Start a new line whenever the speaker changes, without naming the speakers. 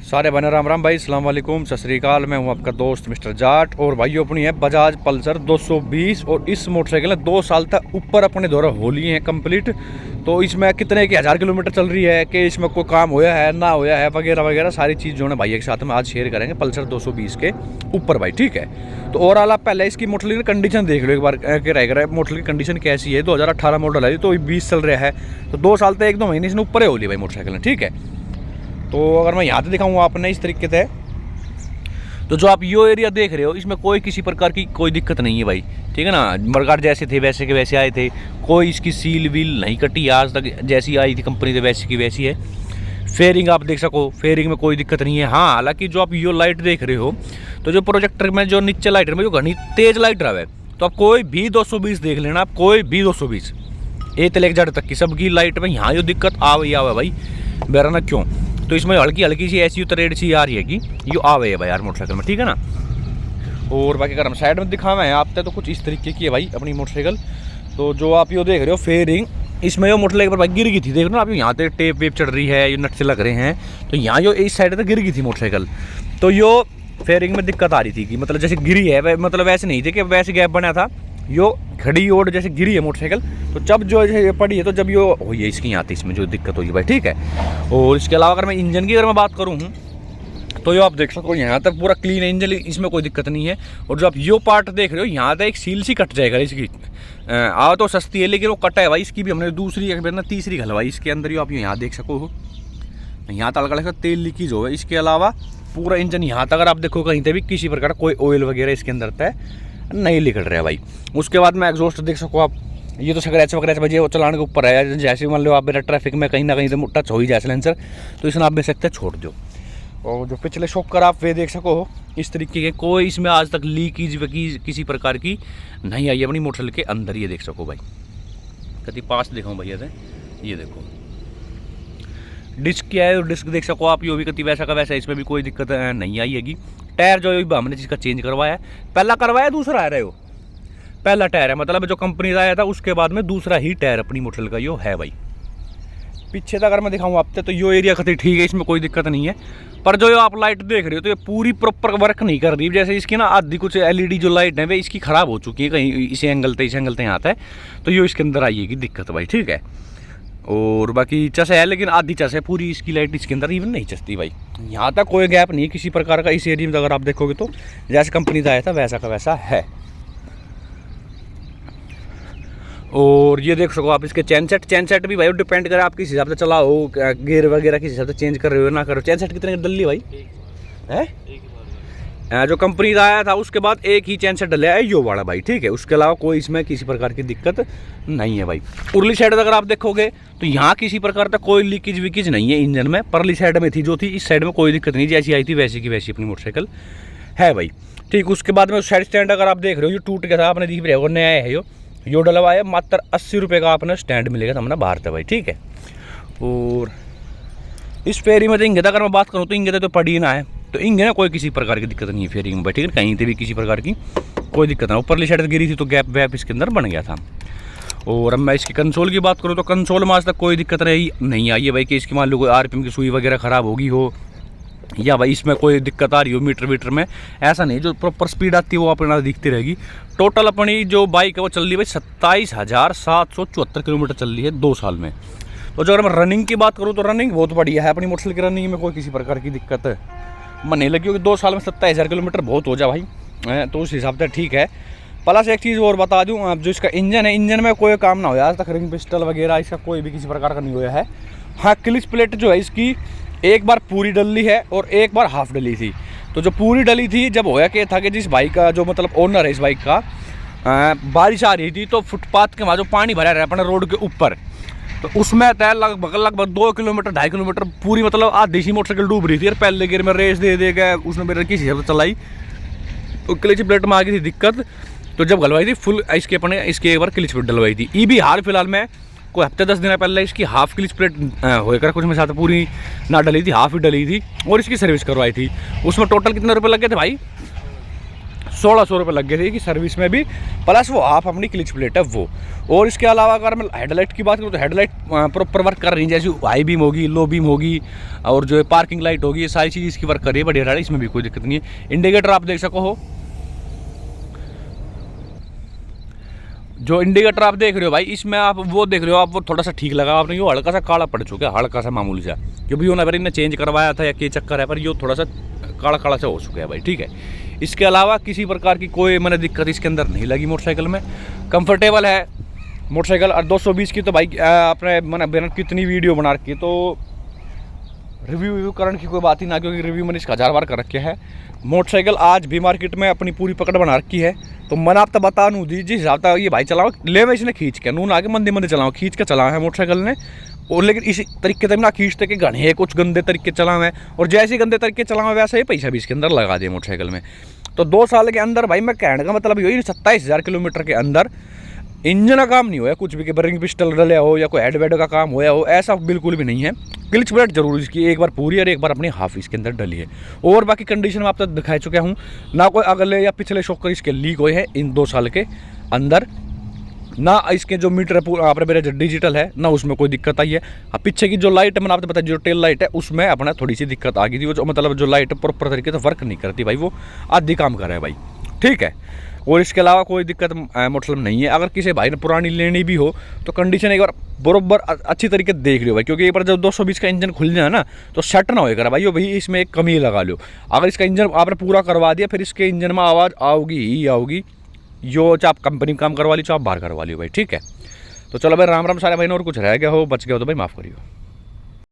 सारे बने राम राम भाई, अस्सलाम वालेकुम, सत श्री अकाल। मैं हूं आपका दोस्त मिस्टर जाट और भाई अपनी है बजाज पल्सर 220 और इस मोटरसाइकिल ने 2 साल तक ऊपर अपने दौरे हो लिए हैं कंप्लीट। तो इसमें कितने के 1000 किलोमीटर चल रही है कि इसमें कोई काम होया है ना होया है वगैरह वगैरह सारी चीज़ जो है भाई के साथ में आज शेयर करेंगे पल्सर 220 के ऊपर भाई, ठीक है। तो ओवरऑल आप पहले इसकी मोटरसाइकिल की कंडीशन देख लो एक बार के रह गया। मोटरसाइकिल की कंडीशन कैसी है, 2018 मॉडल है तो 20 चल रहा है, तो 2 साल तक 1-2 महीने इसने ऊपर ही हो ली भाई मोटरसाइकिल, ठीक है। तो अगर मैं यहाँ से दिखाऊँ आपने इस तरीके से, तो जो आप यो एरिया देख रहे हो इसमें कोई किसी प्रकार की कोई दिक्कत नहीं है भाई, ठीक है ना। मरगाट जैसे थे वैसे के वैसे आए थे, कोई इसकी सील व्हील नहीं कटी आज तक, जैसी आई थी कंपनी से वैसी की वैसी है। फेयरिंग आप देख सको, फेयरिंग में कोई दिक्कत नहीं है। हाँ, हालांकि जो आप यो लाइट देख रहे हो तो जो प्रोजेक्टर में जो नीचे लाइट में जो घनी तेज लाइट रहा है, तो आप कोई भी 220 देख लेना, आप कोई भी 220 ए तक जड़ तक की सबकी लाइट में यहाँ जो दिक्कत आवे भाई बेराना क्यों। तो इसमें हल्की हल्की सी ऐसी रेड सी आ रही है कि ये आवे है भाई यार मोटरसाइकिल में, ठीक है ना। और बाकी अगर हम साइड में दिखावे हैं आपसे तो कुछ इस तरीके की है भाई अपनी मोटरसाइकिल। तो जो आप यो देख रहे हो फेयरिंग, इसमें यो मोटरसाइकिल पर भाई गिर गई थी, देख लो ना आप यहाँ पे टेप वेप चढ़ रही है, ये नट से लग रहे हैं, तो यहाँ जो इस साइड तक गिर गई थी मोटरसाइकिल। तो यो फेयरिंग में दिक्कत आ रही थी कि मतलब जैसे गिरी है, मतलब वैसे नहीं थी कि वैसे गैप बना था, यो खड़ी ओड जैसे गिरी है मोटरसाइकिल। तो जब जो है पड़ी है तो जब यो हुई है इसकी यहाँ इसमें जो दिक्कत हुई भाई, ठीक है। और इसके अलावा अगर मैं इंजन की बात करूँ तो यो आप देख सको यहाँ तक पूरा क्लीन है इंजन, इसमें कोई दिक्कत नहीं है। और जो आप यो पार्ट देख रहे हो यहाँ तक एक सील सी कट जाएगा इसकी, आ तो सस्ती है लेकिन वो कटा है भाई। इसकी भी हमने दूसरी ना तीसरी घलवाई इसके अंदर, आप यहाँ देख सको हो यहाँ तक हल्का तेल लीकेज हो है। इसके अलावा पूरा इंजन यहाँ तक अगर आप देखो कहीं पर भी किसी प्रकार कोई ऑयल वगैरह इसके अंदर तय नहीं निकल रहा है भाई। उसके बाद में एग्जॉस्ट देख सको आप, ये तो स्क्रैच वगैरह भाई वो चलाने के ऊपर है। जैसे मान लो आप मेरा ट्रैफिक में कहीं ना कहीं तो टच हो ही जाए सिलेंसर, तो इसमें आप देख सकते हैं छोड़ दो। और जो पिछले शॉकर आप वे देख सको हो इस तरीके के, कोई इसमें आज तक लीकेज किसी प्रकार की नहीं आई अपनी मोटरसाइकिल के अंदर, ये देख सको भाई। कभी पास दिखाऊँ भैया से, ये देखो डिस्क क्या है, डिस्क देख सको आप, यो भी कति वैसा का वैसा, इसमें भी कोई दिक्कत नहीं आई हैगी। टायर जो हमने जिसका चेंज करवाया है, पहला करवाया दूसरा आ रहा है, वो पहला टायर है, मतलब जो कंपनी का आया था उसके बाद में दूसरा ही टायर अपनी मोटरसाइकिल का यो है भाई। पीछे तक अगर मैं दिखाऊँ आपसे तो यो एरिया कति ठीक है, इसमें कोई दिक्कत नहीं है। पर जो आप लाइट देख रहे हो तो ये पूरी प्रॉपर वर्क नहीं कर रही, जैसे इसकी ना आधी कुछ एलईडी जो लाइट है वे इसकी ख़राब हो चुकी है, कहीं इस एंगल से यहाँ आता है, तो यो इसके अंदर आइएगी दिक्कत भाई, ठीक है। और बाकी चस है लेकिन आधी चस है, पूरी इसकी लाइट इसके अंदर इवन नहीं चसती भाई। यहाँ तक कोई गैप नहीं है किसी प्रकार का इस एरिया में, अगर आप देखोगे तो जैसे कंपनी का आया था वैसा का वैसा है। और ये देख सको आप इसके चैन सेट भी भाई डिपेंड करे आप किस हिसाब से चलाओ, गेयर वगैरह किस हिसाब से चेंज कर रहे हो ना करो। चैन सेट कितने डली भाई है, जो कंपनी का आया था उसके बाद एक ही चैन सेट डलिया है यो वाला भाई, ठीक है। उसके अलावा कोई इसमें किसी प्रकार की दिक्कत नहीं है भाई। उर्ली साइड अगर आप देखोगे तो यहाँ किसी प्रकार का कोई लीकेज विकेज नहीं है इंजन में, परली साइड में थी जो थी, इस साइड में कोई दिक्कत नहीं, जैसी आई थी वैसी की वैसी अपनी मोटरसाइकिल है भाई, ठीक। उसके बाद में साइड स्टैंड अगर आप देख रहे हो, ये टूट गया था आपने दिख रहा है, नया है यो डलवा है, मात्र 80 रुपये का आपने स्टैंड मिलेगा हमने बाहर था भाई, ठीक है। और इस फेरी में तो इंगे अगर मैं बात करूँ तो इंगे तो पड़ी ना है, तो इंगे ना कोई किसी प्रकार की दिक्कत नहीं है फेयरिंग में भाई, ठीक है। कहीं से भी किसी प्रकार की कोई दिक्कत ना, ऊपरली साइड गिरी थी तो गैप वैप इसके अंदर बन गया था। और अब मैं इसकी कंसोल की बात करूँ तो कंसोल में आज तक कोई दिक्कत नहीं आई है भाई, कि इसकी मान लो कोई आरपीएम की सुई वगैरह ख़राब होगी हो या भाई इसमें कोई दिक्कत आ रही हो मीटर में, ऐसा नहीं। जो प्रॉपर स्पीड आती है वो अपना दिखती रहेगी। टोटल अपनी जो बाइक है वो चल रही है भाई 27,774 किलोमीटर चल रही है 2 साल में। तो जो अगर मैं रनिंग की बात करूँ तो रनिंग बहुत बढ़िया है अपनी मोटरसाइकिल की, रनिंग में कोई किसी प्रकार की दिक्कत मन नहीं लगी, क्योंकि 2 साल में 27,000 किलोमीटर बहुत हो जाए भाई, तो उस हिसाब से ठीक है। प्लस एक चीज़ और बता दूँ, जो इसका इंजन है, इंजन में कोई काम ना हो आज तक, रिंग पिस्टल वगैरह इसका कोई भी किसी प्रकार का नहीं हुआ है। हाँ, क्लिच प्लेट जो है इसकी एक बार पूरी डली है और एक बार हाफ डली थी। तो जो पूरी डली थी जब होया क्या था कि जिस बाइक का जो मतलब ओनर है इस बाइक का, बारिश आ रही थी तो फुटपाथ के वहाँ जो पानी भरा रहा अपने रोड के ऊपर, तो उसमें तय लगभग 2 किलोमीटर 2.5 किलोमीटर पूरी मतलब आधी सी मोटरसाइकिल डूब रही थी यार। पहले गियर में रेस दे गया उसने, मेरे किसी हिसाब से चलाई तो क्लिच प्लेट में आ गई थी दिक्कत। तो जब गलवाई थी फुल इसके अपने इसकी एक बार क्लिच प्लेट डलवाई थी। ये भी हाल फिलहाल में कोई हफ्ते 10 दिन पहले इसकी हाफ क्लिच प्लेट होकर कुछ मेरे साथ पूरी ना डली थी, हाफ ही डली थी और इसकी सर्विस करवाई थी। उसमें टोटल कितने रुपए लगे थे भाई, 1600 रुपये लग गए थे कि सर्विस में भी, प्लस वो हाफ अपनी क्लिच प्लेट है वो। और इसके अलावा अगर मैं हेडलाइट की बात करूँ तो हेडलाइट प्रॉपर वर्क कर रही है, जैसे हाई बीम होगी, लो बीम होगी, और जो पार्किंग लाइट होगी, ये सारी चीज़ इसकी वर्क कर रही है बढ़िया, इसमें भी कोई दिक्कत नहीं है। इंडिकेटर आप देख सको हो, जो इंडिकेटर आप देख रहे हो भाई, इसमें आप वो देख रहे हो, आप वो थोड़ा सा ठीक लगा आपने, यो हल्का सा काला पड़ चुका है, हल्का सा मामूली सा, क्योंकि वो ना इन्हें चेंज करवाया था या क्या चक्कर है, पर ये थोड़ा सा काला काला सा हो चुका है भाई, ठीक है। इसके अलावा किसी प्रकार की कोई मैंने दिक्कत इसके अंदर नहीं लगी मोटरसाइकिल में, कंफर्टेबल है मोटरसाइकिल। और 220 की तो भाई आपने मैंने बिना कितनी वीडियो बना रखी है, तो रिव्यू करने की कोई बात ही ना, क्योंकि रिव्यू मैंने इसका 1000 बार कर रखे है। मोटरसाइकिल आज भी मार्केट में अपनी पूरी पकड़ बना रखी है, तो मैंने आप तो बता नू दी जिस हिसाब से ये भाई चलाओ ले में इसने खींच के नून आगे मंदे मंदे चलाओ, खींच के चलाओ है मोटरसाइकिल ने। और लेकिन इसी तरीके से ना खींचते कि घने कुछ गंदे तरीके चलाओ है, और जैसे गंदे तरीके चलाओ वैसे ही पैसा भी इसके अंदर लगा दिए मोटरसाइकिल में। तो 2 साल के अंदर भाई मैं कहने का मतलब यही 27,000 किलोमीटर के अंदर इंजन का काम नहीं हुआ कुछ भी, कि ब्रिंग पिस्टल डले हो या कोई हेड वेड का काम होया हो, ऐसा बिल्कुल भी नहीं है। क्लिच प्लेट जरूर इसकी एक बार पूरी और एक बार अपनी हाफ इसके अंदर डली है, और बाकी कंडीशन में आप तक दिखा चुका हूँ ना, कोई अगले या पिछले शॉकर इसके लीक हुए हैं इन 2 साल के अंदर, ना इसके जो मीटर है आपने मेरे जो डिजिटल है ना उसमें कोई दिक्कत आई है। अब पीछे की जो लाइट है मैंने आपको बताया, जो टेल लाइट है उसमें अपना थोड़ी सी दिक्कत आ गई थी, वो जो मतलब जो लाइट प्रॉपर तरीके से वर्क नहीं करती भाई, वो आधी काम कर रहा है भाई, ठीक है। और इसके अलावा कोई दिक्कत मोटरसाइकिल में नहीं है। अगर किसी भाई ने पुरानी लेनी भी हो तो कंडीशन एक बार बरोबर अच्छी तरीके देख लो भाई, क्योंकि एक बार जब 220 का इंजन खुल जाए ना तो सेट ना होएगा भाई, भाई इसमें एक कमी लगा लो। अगर इसका इंजन आपने पूरा करवा दिया फिर इसके इंजन में आवाज़ आओगी ही आओगी, जो चाहे आप कंपनी में काम करवा ली चाहे आप बाहर करवा लियो भाई, ठीक है। तो चलो भाई राम राम सारे भाई ने, और कुछ रह गया हो बच गया हो तो भाई माफ़ करियो।